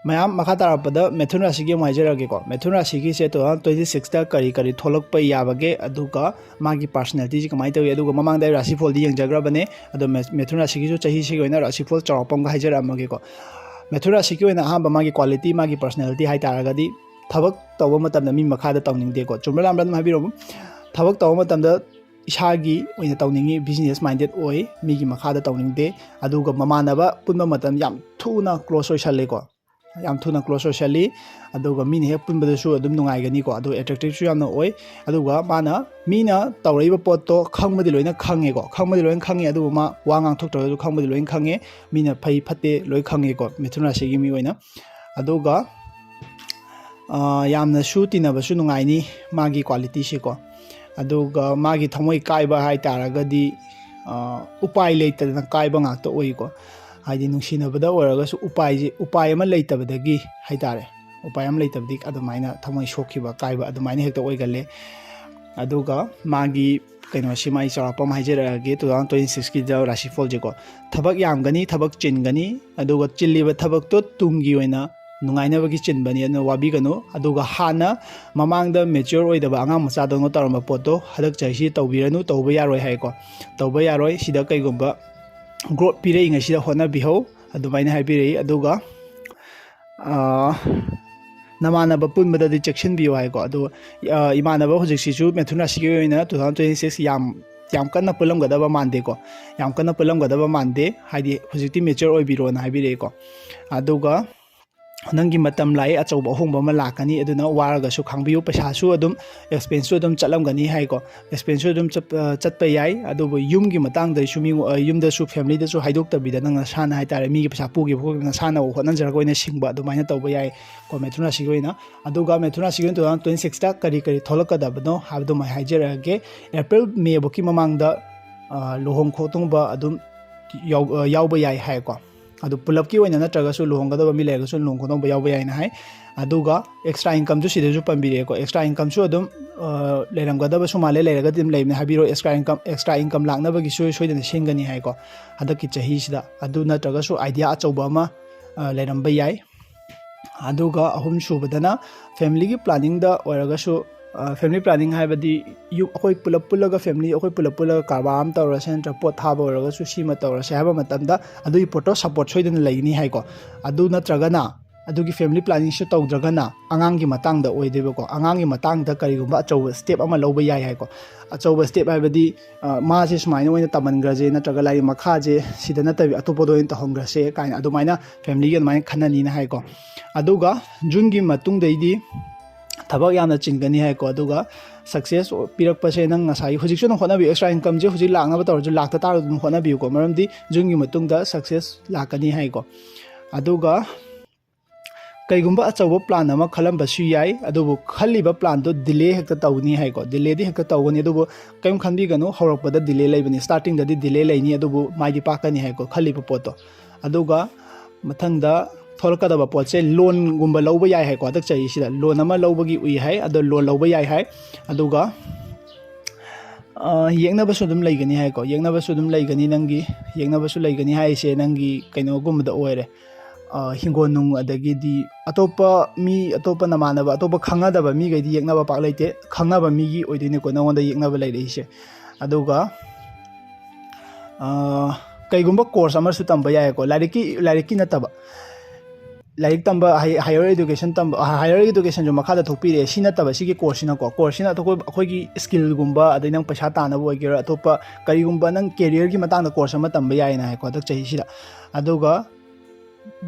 ꯃꯌꯥꯝ ꯃꯈꯥ ꯇꯥꯔꯛꯄꯗ ꯃꯤꯊꯨꯟ ꯔꯥꯁꯤꯒꯤ ꯑꯃꯨꯛ ꯍꯥꯏꯖꯔꯛꯑꯒꯦꯀꯣ ꯃꯤꯊꯨꯟ ꯔꯥꯁꯤꯒꯤꯁꯦ 2026ꯗ ꯀꯔꯤ ꯊꯣꯛꯂꯛꯄ ꯌꯥꯕꯒꯦ ꯑꯗꯨꯒ ꯃꯥꯒꯤ ꯄꯥꯔꯁꯣꯅꯦꯂꯤꯇꯤꯁꯤ ꯀꯃꯥꯏꯅ ꯇꯧꯏ ꯑꯗꯨꯒ ꯃꯃꯥꯡꯗ ꯑꯩ ꯔꯥꯁꯤꯐꯣꯜꯗꯤ ꯌꯦꯡꯖꯈ꯭ꯔꯕꯅꯦ ꯑꯗꯣ ꯃꯤꯊꯨꯟ ꯔꯥꯁꯤꯒꯤꯁꯨ ꯆꯍꯤꯁꯤꯒꯤ ꯑꯣꯏꯅ ꯔꯥꯁꯤꯐꯣꯜ ꯆꯥꯎꯔꯥꯛꯄ ꯑꯃꯒ ꯍꯥꯏꯖꯔꯛꯑꯝꯃꯒꯦꯀꯣ ꯃꯤꯊꯨꯟ ꯔꯥꯁꯤꯒꯤ ꯑꯣꯏꯅ ꯑꯍꯥꯟꯕ ꯃꯥꯒꯤ ꯀ꯭ꯋꯥꯂꯤꯇꯤ ꯃꯥꯒꯤ ꯄꯥꯔꯁꯣꯅꯦꯂꯤꯇꯤ ꯍꯥꯏꯇꯥꯔꯒꯗꯤ ꯊꯕꯛ ꯇꯧꯕ ꯃꯇꯝꯗ ꯃꯤ ꯃꯈꯥꯗ ꯇꯧꯅꯤꯡꯗꯦꯀꯣ ꯆꯨꯝꯕ꯭ꯔꯥ ꯂꯥꯟꯕ꯭ꯔꯥ ꯑꯗꯨꯝ ꯍꯥꯏꯕꯤꯔꯛꯎ ꯊꯕꯛ ꯇꯧꯕ ꯃꯇꯝꯗ ꯏꯁꯥꯒꯤ ꯑꯣꯏꯅ ꯇꯧꯅꯤꯡꯉꯤ ꯕꯤꯖꯤꯅꯦꯁ ꯃꯥꯏꯟꯗꯦꯗ ꯑꯣꯏ ꯃꯤꯒꯤ ꯃꯈꯥꯗ ꯇꯧꯅꯤꯡꯗꯦ ꯑꯗꯨꯒ ꯃꯃꯥꯟꯅꯕ ꯄꯨꯟꯕ ꯃꯇꯝ ꯌꯥꯝ ꯊꯨꯅ ꯀ꯭ꯂꯣꯁ ꯑꯣꯏꯁꯜꯂꯦꯀꯣ ꯌꯥꯝ ꯊꯨꯅ ꯀ꯭ꯂꯣꯁ ꯑꯣꯏꯁꯜꯂꯤ ꯑꯗꯨꯒ ꯃꯤꯅ ꯍꯦꯛ ꯄꯨꯟꯕꯗꯁꯨ ꯑꯗꯨꯝ ꯅꯨꯡꯉꯥꯏꯒꯅꯤꯀꯣ ꯑꯗꯨꯒ ꯑꯦꯇ꯭ꯔꯦꯛꯇꯤꯞꯁꯨ ꯌꯥꯝꯅ ꯑꯣꯏ ꯑꯗꯨꯒ ꯃꯥꯅ ꯃꯤꯅ ꯇꯧꯔꯛꯏꯕ ꯄꯣꯠꯇꯣ ꯈꯪꯕꯗꯤ ꯂꯣꯏꯅ ꯈꯪꯉꯦꯀꯣ ꯈꯪꯕꯗꯤ ꯂꯣꯏꯅ ꯈꯪꯉꯦ ꯑꯗꯨꯕꯨ ꯃꯥ ꯋꯥ ꯉꯥꯡꯊꯣꯛꯇ꯭ꯔꯒꯁꯨ ꯈꯪꯕꯗꯤ ꯂꯣꯏꯅ ꯈꯪꯉꯦ ꯃꯤꯅ ꯐꯩ ꯐꯠꯇꯦ ꯂꯣꯏ ꯈꯪꯉꯦꯀꯣ ꯃꯤꯊꯨꯟ ꯔꯥꯁꯤꯒꯤ ꯃꯤ ꯑꯣꯏꯅ ꯑꯗꯨꯒ ꯌꯥꯝꯅꯁꯨ ꯇꯤꯟꯅꯕꯁꯨ ꯅꯨꯡꯉꯥꯏꯅꯤ ꯃꯥꯒꯤ ꯀ꯭ꯋꯥꯂꯤꯇꯤꯁꯤꯀꯣ ꯑꯗꯨꯒ ꯃꯥꯒꯤ ꯊꯃꯣꯏ ꯀꯥꯏꯕ ꯍꯥꯏꯇꯥꯔꯒꯗꯤ ꯎꯄꯥꯏ ꯂꯩꯇꯗꯅ ꯀꯥꯏꯕ ꯉꯥꯛꯇ ꯑꯣꯏꯀꯣ ꯍꯥꯏꯗꯤ ꯅꯨꯡꯁꯤꯅꯕꯗ ꯑꯣꯏꯔꯒꯁꯨ ꯎꯄꯥꯏ ꯑꯃ ꯂꯩꯇꯕꯗꯒꯤ ꯍꯥꯏꯇꯥꯔꯦ ꯎꯄꯥꯏ ꯑꯃ ꯂꯩꯇꯕꯗꯒꯤ ꯑꯗꯨꯃꯥꯏꯅ ꯊꯃꯣꯏ ꯁꯣꯛꯈꯤꯕ ꯀꯥꯏꯕ ꯑꯗꯨꯃꯥꯏꯅ ꯍꯦꯛꯇ ꯑꯣꯏꯒꯜꯂꯦ ꯑꯗꯨꯒ ꯃꯥꯒꯤ ꯀꯩꯅꯣꯁꯤ ꯃꯥꯒꯤ ꯆꯥꯎꯔꯥꯛꯄ ꯑꯃ ꯍꯥꯏꯖꯔꯛꯑꯒꯦ 2026ꯒꯤꯗ ꯔꯥꯁꯤꯐꯣꯜꯁꯦꯀꯣ ꯊꯕꯛ ꯌꯥꯝꯒꯅꯤ ꯊꯕꯛ ꯆꯤꯟꯒꯅꯤ ꯑꯗꯨꯒ ꯆꯤꯜꯂꯤꯕ ꯊꯕꯛꯇꯣ ꯇꯨꯡꯒꯤ ꯑꯣꯏꯅ ꯅꯨꯡꯉꯥꯏꯅꯕꯒꯤ ꯆꯤꯟꯕꯅꯤ ꯑꯗꯨꯅ ꯋꯥꯕꯤꯒꯅꯨ ꯑꯗꯨꯒ ꯍꯥꯟꯅ ꯃꯃꯥꯡꯗ ꯃꯦꯆ꯭ꯌꯣꯔ ꯑꯣꯏꯗꯕ ꯑꯉꯥꯡ ꯃꯆꯥꯗꯧꯅ ꯇꯧꯔꯝꯕ ꯄꯣꯠꯇꯣ ꯍꯟꯗꯛ ꯆꯍꯤꯁꯤ ꯇꯧꯕꯤꯔꯅꯨ ꯇꯧꯕ ꯌꯥꯔꯣꯏ ꯍꯥꯏꯀꯣ ꯇꯧꯕ ꯌꯥꯔꯣꯏ ꯁꯤꯗ ꯀꯩꯒꯨꯝꯕ ꯒ꯭ꯔꯣꯠ ꯄꯤꯔꯛꯏꯉꯩꯁꯤꯗ ꯍꯣꯠꯅꯕꯤꯍꯧ ꯑꯗꯨꯃꯥꯏꯅ ꯍꯥꯏꯕꯤꯔꯛꯏ ꯑꯗꯨꯒ ꯅꯃꯥꯟꯅꯕ ꯄꯨꯟꯕꯗꯗꯤ ꯆꯦꯛꯁꯤꯟꯕꯤꯌꯨ ꯍꯥꯏꯀꯣ ꯑꯗꯣ ꯏꯃꯥꯟꯅꯕ ꯍꯧꯖꯤꯛꯁꯤꯁꯨ ꯃꯤꯊꯨꯟ ꯔꯥꯁꯤꯒꯤ ꯑꯣꯏꯅ 2026 ꯌꯥꯝ ꯀꯟꯅ ꯄꯨꯜꯂꯝꯒꯗꯕ ꯃꯥꯟꯗꯦꯀꯣ ꯌꯥꯝ ꯀꯟꯅ ꯄꯨꯜꯂꯝꯒꯗꯕ ꯃꯥꯟꯗꯦ ꯍꯥꯏꯗꯤ ꯍꯧꯖꯤꯛꯇꯤ ꯃꯦꯆ꯭ꯌꯣꯔ ꯑꯣꯏꯕꯤꯔꯣꯅ ꯍꯥꯏꯕꯤꯔꯛꯏꯀꯣ ꯑꯗꯨꯒ ꯅꯪꯒꯤ ꯃꯇꯝ ꯂꯥꯛꯏ ꯑꯆꯧꯕ ꯑꯍꯣꯡꯕ ꯑꯃ ꯂꯥꯛꯀꯅꯤ ꯑꯗꯨꯅ ꯋꯥꯔꯒꯁꯨ ꯈꯥꯡꯕꯤꯌꯨ ꯄꯩꯁꯥꯁꯨ ꯑꯗꯨꯝ ꯑꯦꯛꯁꯄꯦꯟꯁꯁꯨ ꯑꯗꯨꯝ ꯆꯠꯂꯝꯒꯅꯤ ꯍꯥꯏꯀꯣ ꯑꯦꯛꯁꯄꯦꯟꯁꯁꯨ ꯑꯗꯨم ꯆꯠꯄ ꯌꯥꯏ ꯑꯗꯨꯕꯨ ꯌꯨꯝꯒꯤ ꯃꯇꯥꯡꯗꯁꯨ ꯌꯨꯝꯗꯁꯨ ꯐꯦꯃꯤꯂꯤꯗꯁꯨ ꯍꯥꯏꯗꯣꯛꯇꯕꯤꯗ ꯅꯪ ꯅꯁꯥꯅ ꯍꯥꯏꯇꯥꯔꯦ ꯃꯤꯒꯤ ꯄꯩꯁꯥ ꯄꯨꯈꯤꯕ ꯈꯣꯠꯈꯤꯕ ꯅꯁꯥꯅ ꯍꯣꯠꯅꯖꯔꯒ ꯑꯣꯏꯅ ꯁꯤꯡꯕ ꯑꯗꯨꯃꯥꯏꯅ ꯇꯧꯕ ꯌꯥꯏ ꯀꯣ ꯃꯤꯊꯨꯟ ꯔꯥꯁꯤꯒꯤ ꯑꯣꯏꯅ ꯑꯗꯨꯒ ꯃꯤꯊꯨꯟ ꯔꯥꯁꯤꯒꯤ ꯑꯣꯏꯅ 2026ꯇ ꯀꯔꯤ ꯊꯣꯛꯂꯛꯀꯗꯕꯅꯣ ꯍꯥꯏꯕꯗꯨꯃ ꯍꯥꯏꯖꯔꯛꯑꯒꯦ ꯑꯦꯄ꯭ꯔꯤꯜ ꯃꯦꯕꯨꯛꯀꯤ ꯃꯃꯥꯡꯗ ꯂꯨꯍꯣꯡ ꯈꯣꯡꯗꯣꯡꯕ ꯑꯗꯨꯝ ꯌꯥꯎꯕ ꯌꯥꯏ ꯍꯥꯏꯀꯣ ꯑꯗꯨ ꯄꯨꯂꯞꯀꯤ ꯑꯣꯏꯅ ꯅꯠꯇ꯭ꯔꯒꯁꯨ ꯂꯨꯍꯣꯡꯒꯗꯕ ꯃꯤ ꯂꯩꯔꯒꯁꯨ ꯂꯨꯍꯣꯡ ꯈꯣꯡꯗꯣꯡꯕ ꯌꯥꯎꯕ ꯌꯥꯏꯅ ꯍꯥꯏ ꯑꯗꯨꯒ ꯑꯦꯛꯁꯇ꯭ꯔꯥ ꯏꯟꯀꯝꯁꯨ ꯁꯤꯗꯁꯨ ꯄꯟꯕꯤꯔꯛꯑꯦꯀꯣ ꯑꯦꯛꯁꯇ꯭ꯔꯥ ꯏꯟꯀꯝꯁꯨ ꯑꯗꯨꯝ ꯂꯩꯔꯝꯒꯗꯕꯁꯨ ꯃꯥꯜꯂꯦ ꯂꯩꯔꯒꯗꯤ ꯑꯗꯨꯝ ꯂꯩꯕꯅꯦ ꯍꯥꯏꯕꯤꯔꯣ ꯑꯦꯛꯁꯇ꯭ꯔꯥ ꯏꯟꯀꯝ ꯂꯥꯛꯅꯕꯒꯤꯁꯨ ꯁꯣꯏꯗꯅ ꯁꯤꯟꯒꯅꯤ ꯍꯥꯏꯀꯣ ꯍꯟꯗꯛꯀꯤ ꯆꯍꯤꯁꯤꯗ ꯑꯗꯨ ꯅꯠꯇ꯭ꯔꯒꯁꯨ ꯑꯥꯏꯗꯤꯌꯥ ꯑꯆꯧꯕ ꯑꯃ ꯂꯩꯔꯝꯕ ꯌꯥꯏ ꯑꯗꯨꯒ ꯑꯍꯨꯝ ꯁꯨꯕꯗꯅ ꯐꯦꯃꯤꯂꯤꯒꯤ ꯄ꯭ꯂꯥꯅꯤꯡꯗ ꯑꯣꯏꯔꯒꯁꯨ ꯐꯦꯃꯤꯂꯤ ꯄ꯭ꯂꯥꯅꯤꯡ ꯍꯥꯏꯕꯗꯤ ꯑꯩꯈꯣꯏ ꯄꯨꯂꯞ ꯄꯨꯜꯂꯒ ꯐꯦꯃꯤꯂꯤ ꯑꯩꯈꯣꯏ ꯄꯨꯂꯞ ꯄꯨꯜꯂꯒ ꯀꯔꯕꯥꯔ ꯑꯃ ꯇꯧꯔꯁꯦ ꯅꯠꯇ꯭ꯔꯒ ꯄꯣꯠ ꯊꯥꯕ ꯑꯣꯏꯔꯒꯁꯨ ꯁꯤꯃ ꯇꯧꯔꯁꯦ ꯍꯥꯏꯕ ꯃꯇꯝꯗ ꯑꯗꯨꯒꯤ ꯄꯣꯠꯇꯣ ꯁꯞꯄꯣꯔꯠ ꯁꯣꯏꯗꯅ ꯂꯩꯒꯅꯤ ꯍꯥꯏꯀꯣ ꯑꯗꯨ ꯅꯠꯇ꯭ꯔꯒꯅ ꯑꯗꯨꯒꯤ ꯐꯦꯃꯤꯂꯤ プランꯅꯤꯡꯁꯨ ꯇꯧꯗ꯭ꯔꯒꯅ ꯑꯉꯥꯡꯒꯤ ꯃꯇꯥꯡꯗ ꯑꯣꯏꯗꯣꯏꯕꯀꯣ ꯑꯉꯥꯡꯒꯤ ꯃꯇꯥꯡꯗ ꯀꯔꯤꯒꯨꯝꯕ ꯑꯆꯧꯕ ꯁ꯭ꯇꯦꯞ ꯑꯃ ꯂꯧꯕ ꯌꯥꯏ ꯍꯥꯏꯀꯣ ꯑꯆꯧꯕ ꯁ꯭ꯇꯦꯞ ꯍꯥꯏꯕꯗꯤ ꯃꯥꯁꯦ ꯁꯨꯃꯥꯏꯅ ꯑꯣꯏꯅ ꯇꯝꯍꯟꯈ꯭ꯔꯁꯦ ꯅꯠꯇ꯭ꯔꯒ ꯂꯥꯏꯔꯤꯛ ꯃꯈꯥꯁꯦ ꯁꯤꯗ ꯅꯠꯇꯕꯤ ꯑꯇꯣꯞꯄꯗ ꯑꯣꯏꯅ ꯇꯧꯍꯟꯈ꯭ꯔꯁꯦ ꯀꯥꯏꯅ ꯑꯗꯨꯃꯥꯏꯅ ꯐꯦꯃꯤꯂꯤꯒꯤ ꯑꯗꯨꯃꯥꯏꯅ ꯈꯟꯅꯅꯤꯅ ꯍꯥꯏꯀꯣ ꯑꯗꯨꯒ ꯖꯨꯟꯒꯤ ꯃꯇꯨꯡꯗꯩꯗꯤ ꯊꯕꯛ ꯌꯥꯝꯅ ꯆꯤꯟꯒꯅꯤ ꯍꯥꯏꯀꯣ ꯑꯗꯨꯒ ꯁꯛꯁꯦꯁ ꯄꯤꯔꯛꯄꯁꯦ ꯅꯪ ꯉꯁꯥꯏ ꯍꯧꯖꯤꯛꯁꯨ ꯑꯗꯨꯝ ꯍꯣꯠꯅꯕꯤꯌꯨ ꯑꯦꯛꯁꯇ꯭ꯔꯥ ꯏꯟꯀꯝꯁꯦ ꯍꯧꯖꯤꯛ ꯂꯥꯛꯅꯕ ꯇꯧꯔꯁꯨ ꯂꯥꯛꯇ ꯇꯥꯔꯒꯁꯨ ꯑꯗꯨꯝ ꯍꯣꯠꯅꯕꯤꯌꯨꯀꯣ ꯃꯔꯝꯗꯤ ꯖꯨꯟꯒꯤ ꯃꯇꯨꯡꯗ ꯁꯛꯁꯦꯁ ꯂꯥꯛꯀꯅꯤ ꯍꯥꯏꯀꯣ ꯑꯗꯨꯒ ꯀꯩꯒꯨꯝꯕ ꯑꯆꯧꯕ ꯄ꯭ꯂꯥꯟ ꯑꯃ ꯈꯜꯂꯝꯕꯁꯨ ꯌꯥꯏ ꯑꯗꯨꯕꯨ ꯈꯜꯂꯤꯕ ꯄ꯭ꯂꯥꯟꯗꯣ ꯗꯤꯂꯦ ꯍꯦꯛꯇ ꯇꯧꯒꯅꯤ ꯍꯥꯏꯀꯣ ꯗꯤꯂꯦꯗꯤ ꯍꯦꯛꯇ ꯇꯧꯒꯅꯤ ꯑꯗꯨꯕꯨ ꯀꯔꯤꯝ ꯈꯟꯕꯤꯒꯅꯨ ꯍꯧꯔꯛꯄꯗ ꯗꯤꯂꯦ ꯂꯩꯕꯅꯤ ꯁ꯭ꯇꯥꯔꯇꯤꯡꯗꯗꯤ ꯗꯤꯂꯦ ꯂꯩꯅꯤ ꯑꯗꯨꯕꯨ ꯃꯥꯏꯗꯤ ꯄꯥꯛꯀꯅꯤ ꯍꯥꯏꯀꯣ ꯈꯜꯂꯤꯕ ꯄꯣꯠꯇꯣ ꯑꯗꯨꯒ ꯃꯊꯪꯗ ꯊꯣꯛꯂꯛꯀꯗꯕ ꯄꯣꯠꯁꯦ ꯂꯣꯟꯒꯨꯝꯕ ꯂꯧꯕ ꯌꯥꯏ ꯍꯥꯏꯀꯣ ꯍꯟꯗꯛ ꯆꯍꯤꯁꯤꯗ ꯂꯣꯟ ꯑꯃ ꯂꯧꯕꯒꯤ ꯎꯏ ꯍꯥꯏ ꯑꯗꯣ ꯂꯣꯟ ꯂꯧꯕ ꯌꯥꯏ ꯍꯥꯏ ꯑꯗꯨꯒ ꯌꯦꯛꯅꯕꯁꯨ ꯑꯗꯨꯝ ꯂꯩꯒꯅꯤ ꯍꯥꯏꯀꯣ ꯌꯦꯛꯅꯕꯁꯨ ꯑꯗꯨꯝ ꯂꯩꯒꯅꯤ ꯅꯪꯒꯤ ꯌꯦꯛꯅꯕꯁꯨ ꯂꯩꯒꯅꯤ ꯍꯥꯏꯁꯦ ꯅꯪꯒꯤ ꯀꯩꯅꯣꯒꯨꯝꯕꯗ ꯑꯣꯏꯔꯦ ꯍꯤꯡꯒꯣꯜ ꯅꯨꯡ ꯑꯗꯒꯤꯗꯤ ꯑꯇꯣꯞꯄ ꯅꯃꯥꯟꯅꯕ ꯑꯇꯣꯞꯄ ꯈꯪꯅꯗꯕ ꯃꯤꯈꯩꯗꯤ ꯌꯦꯛꯅꯕ ꯄꯥꯛ ꯂꯩꯇꯦ ꯈꯪꯅꯕ ꯃꯤꯒꯤ ꯑꯣꯏꯗꯣꯏꯅꯦꯀꯣ ꯅꯉꯣꯟꯗ ꯌꯦꯛꯅꯕ ꯂꯩꯔꯛꯏꯁꯦ ꯑꯗꯨꯒ ꯀꯩꯒꯨꯝꯕ ꯀꯣꯔꯁ ꯑꯃꯁꯨ ꯇꯝꯕ ꯌꯥꯏꯀꯣ ꯂꯥꯏꯔꯤꯛꯀꯤ ꯅꯠꯇꯕ ꯂꯥꯏꯔꯤꯛ ꯇꯝꯕ ꯍꯥꯏꯌꯔ ꯏꯗꯨꯀꯦꯁꯟ ꯇꯝꯕ ꯍꯥꯏꯌꯔ ꯏꯗꯨꯀꯦꯁꯟꯁꯨ ꯃꯈꯥꯗ ꯊꯣꯛꯄꯤꯔꯛꯑꯦ ꯁꯤ ꯅꯠꯇꯕ ꯁꯤꯒꯤ ꯀꯣꯔꯁꯁꯤꯅ ꯑꯩꯈꯣꯏꯒꯤ ꯁ꯭ꯀꯤꯜꯒꯨꯝꯕ ꯑꯗꯩ ꯅꯪ ꯄꯩꯁꯥ ꯇꯥꯟꯅꯕ ꯑꯣꯏꯒꯦꯔꯥ ꯑꯇꯣꯞꯄ ꯀꯔꯤꯒꯨꯝꯕ ꯅꯪ ꯀꯦꯔꯤꯌꯔꯒꯤ ꯃꯇꯥꯡꯗ ꯀꯣꯔꯁ ꯑꯃ ꯇꯝꯕ ꯌꯥꯏꯅ ꯍꯥꯏꯀꯣ ꯍꯟꯗꯛ ꯆꯍꯤꯁꯤꯗ ꯑꯗꯨꯒ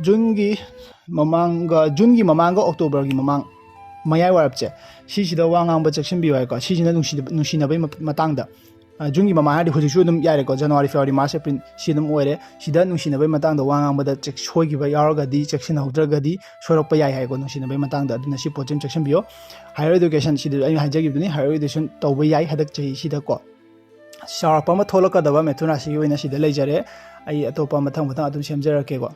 ꯖꯨꯟꯒꯤ ꯃꯃꯥꯡꯒ ꯑꯣꯛꯇꯣꯕꯔꯒꯤ ꯃꯌꯥꯏ ꯋꯥꯏꯔꯞꯁꯦ ꯁꯤꯁꯤꯗ ꯋꯥ ꯉꯥꯡꯕ ꯆꯦꯛꯁꯤꯟꯕꯤꯌꯨ ꯍꯥꯏꯀꯣ ꯁꯤꯁꯤꯅ ꯅꯨꯡꯁꯤꯅꯕꯒꯤ ꯃꯇꯥꯡꯗ ꯖꯨꯟꯒꯤ ꯃꯃꯥꯡ ꯍꯥꯏꯔꯗꯤ ꯍꯧꯖꯤꯛꯁꯨ ꯑꯗꯨꯝ ꯌꯥꯔꯦꯀꯣ ꯖꯅꯋꯥꯔꯤ ꯐꯦꯕꯋꯥꯔꯤ ꯃꯥꯔꯆ ꯑꯦꯄ꯭ꯔꯤꯜ ꯁꯤ ꯑꯗꯨꯝ ꯑꯣꯏꯔꯦ ꯁꯤꯗ ꯅꯨꯡꯁꯤꯅꯕꯒꯤ ꯃꯇꯥꯡꯗ ꯋꯥ ꯉꯥꯡꯕꯗ ꯁꯣꯏꯈꯤꯕ ꯌꯥꯎꯔꯒꯗꯤ ꯆꯦꯛꯁꯤꯟꯍꯧꯗ꯭ꯔꯒꯗꯤ ꯁꯣꯏꯔꯛꯄ ꯌꯥꯏ ꯍꯥꯏꯀꯣ ꯅꯨꯡꯁꯤꯅꯕꯒꯤ ꯃꯇꯥꯡꯗ ꯑꯗꯨꯅ ꯁꯤ ꯄꯣꯠꯁꯤ ꯆꯦꯛꯁꯤꯟꯕꯤꯌꯣ ꯍꯥꯏꯌꯔ ꯏꯗꯨꯀꯦꯁꯟ ꯁꯤꯗ ꯑꯩꯅ ꯍꯥꯏꯖꯈꯤꯕꯗꯨꯅꯤ ꯍꯥꯏꯌꯔ ꯏꯗꯨꯀꯦꯁꯟ ꯇꯧꯕ ꯌꯥꯏ ꯍꯟꯗꯛ ꯆꯍꯤꯁꯤꯗꯀꯣ ꯆꯥꯎꯔꯥꯛꯄ ꯑꯃ ꯊꯣꯛꯂꯛꯀꯗꯕ ꯃꯤꯊꯨꯟ ꯔꯥꯁꯤꯒꯤ ꯑꯣꯏꯅ ꯁꯤꯗ ꯂꯩꯖꯔꯦ ꯑꯩ ꯑꯇꯣꯞꯄ ꯃꯊꯪ ꯑꯗꯨꯝ ꯁꯦꯝꯖꯔꯛꯀꯦꯀꯣ